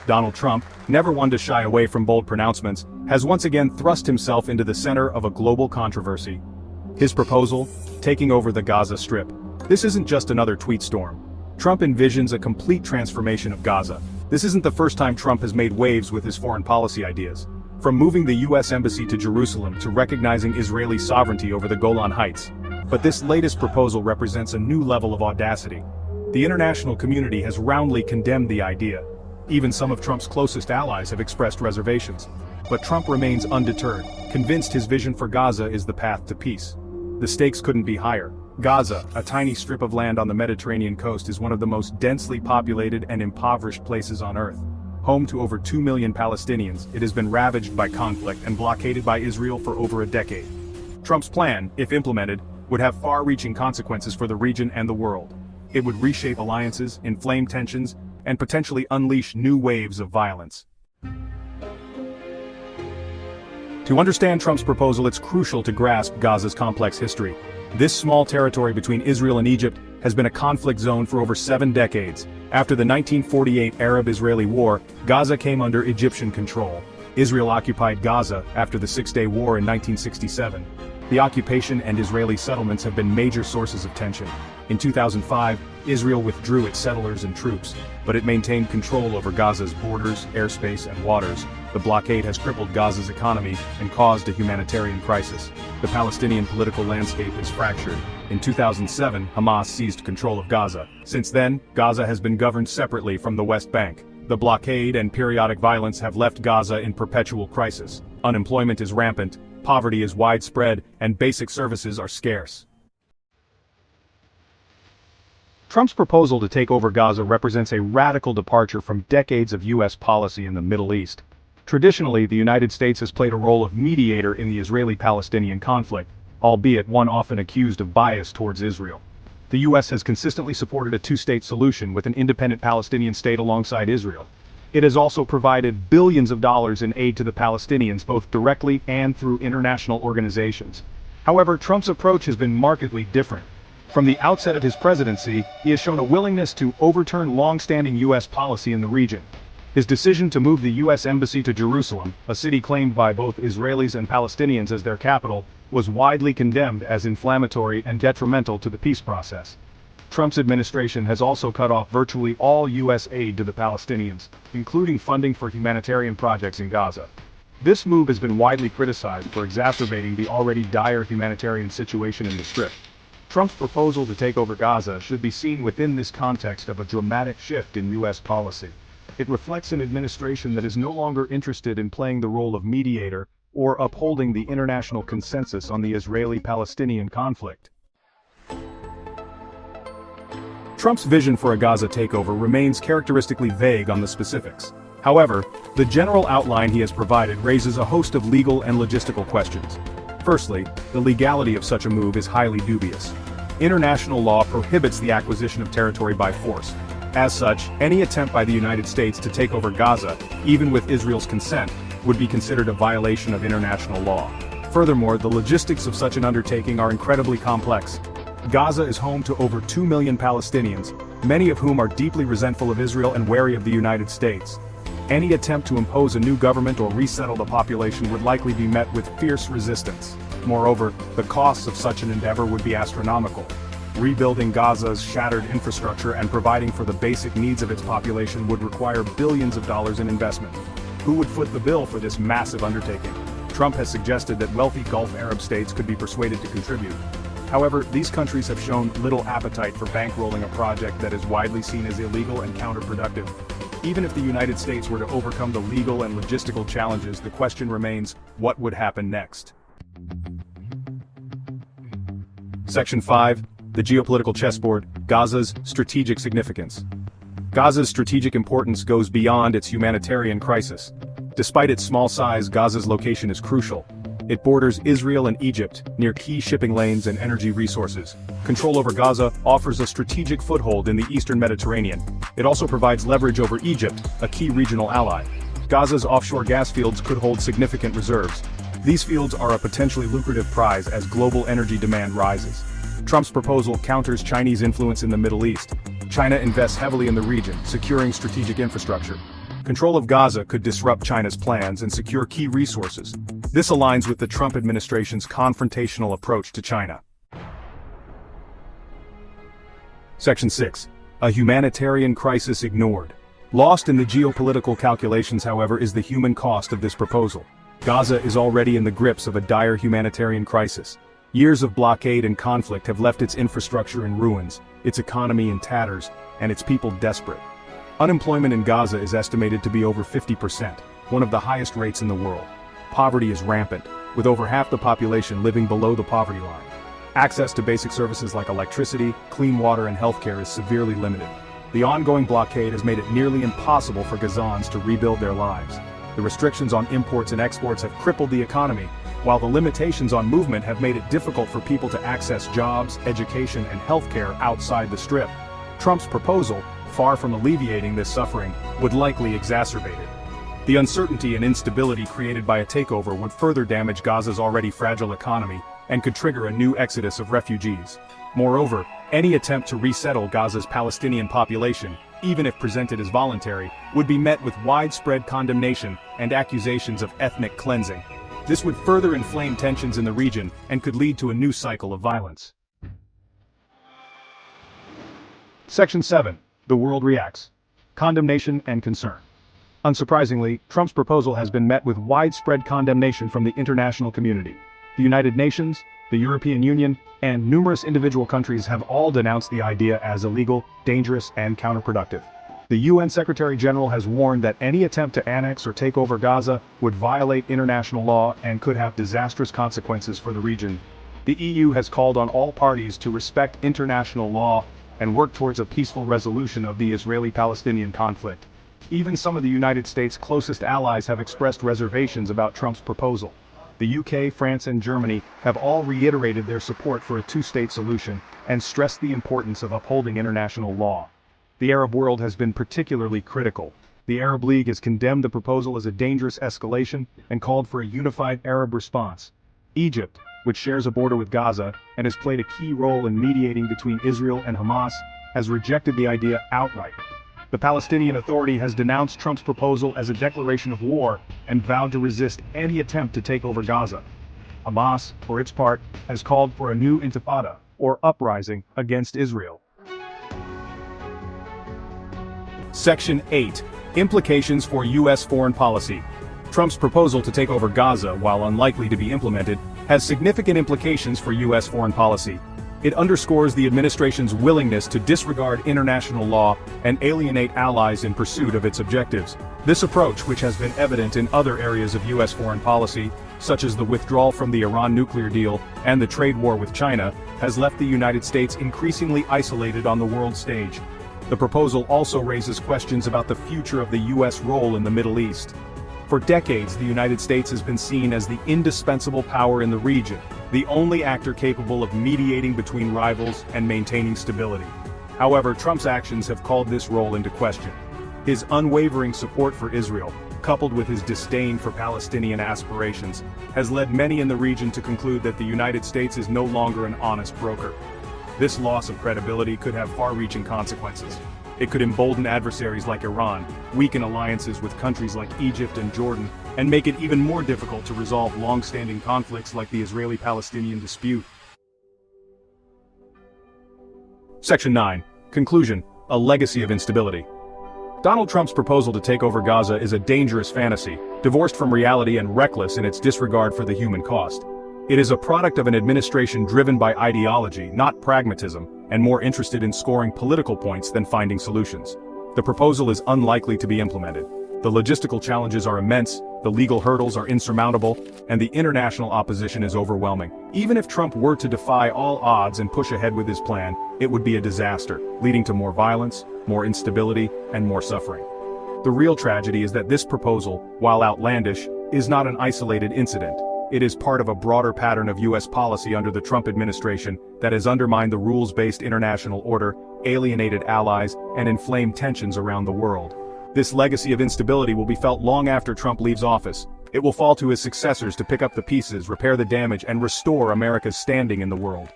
Donald Trump, never one to shy away from bold pronouncements, has once again thrust himself into the center of a global controversy. His proposal, taking over the Gaza Strip. This isn't just another tweet storm. Trump envisions a complete transformation of Gaza. This isn't the first time Trump has made waves with his foreign policy ideas. From moving the U.S. Embassy to Jerusalem to recognizing Israeli sovereignty over the Golan Heights. But this latest proposal represents a new level of audacity. The international community has roundly condemned the idea. Even some of Trump's closest allies have expressed reservations. But Trump remains undeterred, convinced his vision for Gaza is the path to peace. The stakes couldn't be higher. Gaza, a tiny strip of land on the Mediterranean coast, is one of the most densely populated and impoverished places on Earth. Home to over 2 million Palestinians, it has been ravaged by conflict and blockaded by Israel for over a decade. Trump's plan, if implemented, would have far-reaching consequences for the region and the world. It would reshape alliances, inflame tensions, and potentially unleash new waves of violence. To understand Trump's proposal, it's crucial to grasp Gaza's complex history. This small territory between Israel and Egypt has been a conflict zone for over 7 decades. After the 1948 Arab-Israeli War, Gaza came under Egyptian control. Israel occupied Gaza after the Six-Day War in 1967. The occupation and Israeli settlements have been major sources of tension. In 2005, Israel withdrew its settlers and troops, but it maintained control over Gaza's borders, airspace, and waters. The blockade has crippled Gaza's economy and caused a humanitarian crisis. The Palestinian political landscape is fractured. In 2007, Hamas seized control of Gaza. Since then, Gaza has been governed separately from the West Bank. The blockade and periodic violence have left Gaza in perpetual crisis. Unemployment is rampant, poverty is widespread, and basic services are scarce. Trump's proposal to take over Gaza represents a radical departure from decades of U.S. policy in the Middle East. Traditionally, the United States has played a role of mediator in the Israeli-Palestinian conflict, albeit one often accused of bias towards Israel. The U.S. has consistently supported a two-state solution with an independent Palestinian state alongside Israel. It has also provided billions of dollars in aid to the Palestinians, both directly and through international organizations. However, Trump's approach has been markedly different. From the outset of his presidency, he has shown a willingness to overturn long-standing U.S. policy in the region. His decision to move the U.S. Embassy to Jerusalem, a city claimed by both Israelis and Palestinians as their capital, was widely condemned as inflammatory and detrimental to the peace process. Trump's administration has also cut off virtually all U.S. aid to the Palestinians, including funding for humanitarian projects in Gaza. This move has been widely criticized for exacerbating the already dire humanitarian situation in the Strip. Trump's proposal to take over Gaza should be seen within this context of a dramatic shift in U.S. policy. It reflects an administration that is no longer interested in playing the role of mediator or upholding the international consensus on the Israeli-Palestinian conflict. Trump's vision for a Gaza takeover remains characteristically vague on the specifics. However, the general outline he has provided raises a host of legal and logistical questions. Firstly, the legality of such a move is highly dubious. International law prohibits the acquisition of territory by force. As such, any attempt by the United States to take over Gaza, even with Israel's consent, would be considered a violation of international law. Furthermore, the logistics of such an undertaking are incredibly complex. Gaza is home to over 2 million Palestinians, many of whom are deeply resentful of Israel and wary of the United States. Any attempt to impose a new government or resettle the population would likely be met with fierce resistance. Moreover, the costs of such an endeavor would be astronomical. Rebuilding Gaza's shattered infrastructure and providing for the basic needs of its population would require billions of dollars in investment. Who would foot the bill for this massive undertaking? Trump has suggested that wealthy Gulf Arab states could be persuaded to contribute. However, these countries have shown little appetite for bankrolling a project that is widely seen as illegal and counterproductive. Even if the United States were to overcome the legal and logistical challenges, the question remains, what would happen next? Section 5. The geopolitical chessboard, Gaza's strategic significance. Gaza's strategic importance goes beyond its humanitarian crisis. Despite its small size, Gaza's location is crucial. It borders Israel and Egypt, near key shipping lanes and energy resources. Control over Gaza offers a strategic foothold in the eastern Mediterranean. It also provides leverage over Egypt, a key regional ally. Gaza's offshore gas fields could hold significant reserves. These fields are a potentially lucrative prize as global energy demand rises. Trump's proposal counters Chinese influence in the Middle East. China invests heavily in the region, securing strategic infrastructure. Control of Gaza could disrupt China's plans and secure key resources. This aligns with the Trump administration's confrontational approach to China. Section 6. A humanitarian crisis ignored. Lost in the geopolitical calculations, however, is the human cost of this proposal. Gaza is already in the grips of a dire humanitarian crisis. Years of blockade and conflict have left its infrastructure in ruins, its economy in tatters, and its people desperate. Unemployment in Gaza is estimated to be over 50%, one of the highest rates in the world. Poverty is rampant, with over half the population living below the poverty line. Access to basic services like electricity, clean water, and healthcare is severely limited. The ongoing blockade has made it nearly impossible for Gazans to rebuild their lives. The restrictions on imports and exports have crippled the economy, while the limitations on movement have made it difficult for people to access jobs, education, and healthcare outside the Strip. Trump's proposal, far from alleviating this suffering, would likely exacerbate it. The uncertainty and instability created by a takeover would further damage Gaza's already fragile economy and could trigger a new exodus of refugees. Moreover, any attempt to resettle Gaza's Palestinian population, even if presented as voluntary, would be met with widespread condemnation and accusations of ethnic cleansing. This would further inflame tensions in the region and could lead to a new cycle of violence. Section 7. The world reacts. Condemnation and concern. Unsurprisingly, Trump's proposal has been met with widespread condemnation from the international community. The United Nations, the European Union, and numerous individual countries have all denounced the idea as illegal, dangerous, and counterproductive. The UN Secretary General has warned that any attempt to annex or take over Gaza would violate international law and could have disastrous consequences for the region. The EU has called on all parties to respect international law and work towards a peaceful resolution of the Israeli-Palestinian conflict. Even some of the United States' closest allies have expressed reservations about Trump's proposal. The UK, France, and Germany have all reiterated their support for a two-state solution and stressed the importance of upholding international law. The Arab world has been particularly critical. The Arab League has condemned the proposal as a dangerous escalation and called for a unified Arab response. Egypt, which shares a border with Gaza and has played a key role in mediating between Israel and Hamas, has rejected the idea outright. The Palestinian Authority has denounced Trump's proposal as a declaration of war and vowed to resist any attempt to take over Gaza. Hamas, for its part, has called for a new intifada, or uprising, against Israel. Section 8. Implications for U.S. foreign policy. Trump's proposal to take over Gaza, while unlikely to be implemented, has significant implications for U.S. foreign policy. It underscores the administration's willingness to disregard international law and alienate allies in pursuit of its objectives. This approach, which has been evident in other areas of U.S. foreign policy, such as the withdrawal from the Iran nuclear deal and the trade war with China, has left the United States increasingly isolated on the world stage. The proposal also raises questions about the future of the U.S. role in the Middle East. For decades, the United States has been seen as the indispensable power in the region, the only actor capable of mediating between rivals and maintaining stability. However, Trump's actions have called this role into question. His unwavering support for Israel, coupled with his disdain for Palestinian aspirations, has led many in the region to conclude that the United States is no longer an honest broker. This loss of credibility could have far-reaching consequences. It could embolden adversaries like Iran, weaken alliances with countries like Egypt and Jordan, and make it even more difficult to resolve long-standing conflicts like the Israeli-Palestinian dispute. Section 9. Conclusion. A legacy of instability. Donald Trump's proposal to take over Gaza is a dangerous fantasy, divorced from reality and reckless in its disregard for the human cost. It is a product of an administration driven by ideology, not pragmatism, and more interested in scoring political points than finding solutions. The proposal is unlikely to be implemented. The logistical challenges are immense, the legal hurdles are insurmountable, and the international opposition is overwhelming. Even if Trump were to defy all odds and push ahead with his plan, it would be a disaster, leading to more violence, more instability, and more suffering. The real tragedy is that this proposal, while outlandish, is not an isolated incident. It is part of a broader pattern of U.S. policy under the Trump administration that has undermined the rules-based international order, alienated allies, and inflamed tensions around the world. This legacy of instability will be felt long after Trump leaves office. It will fall to his successors to pick up the pieces, repair the damage, and restore America's standing in the world.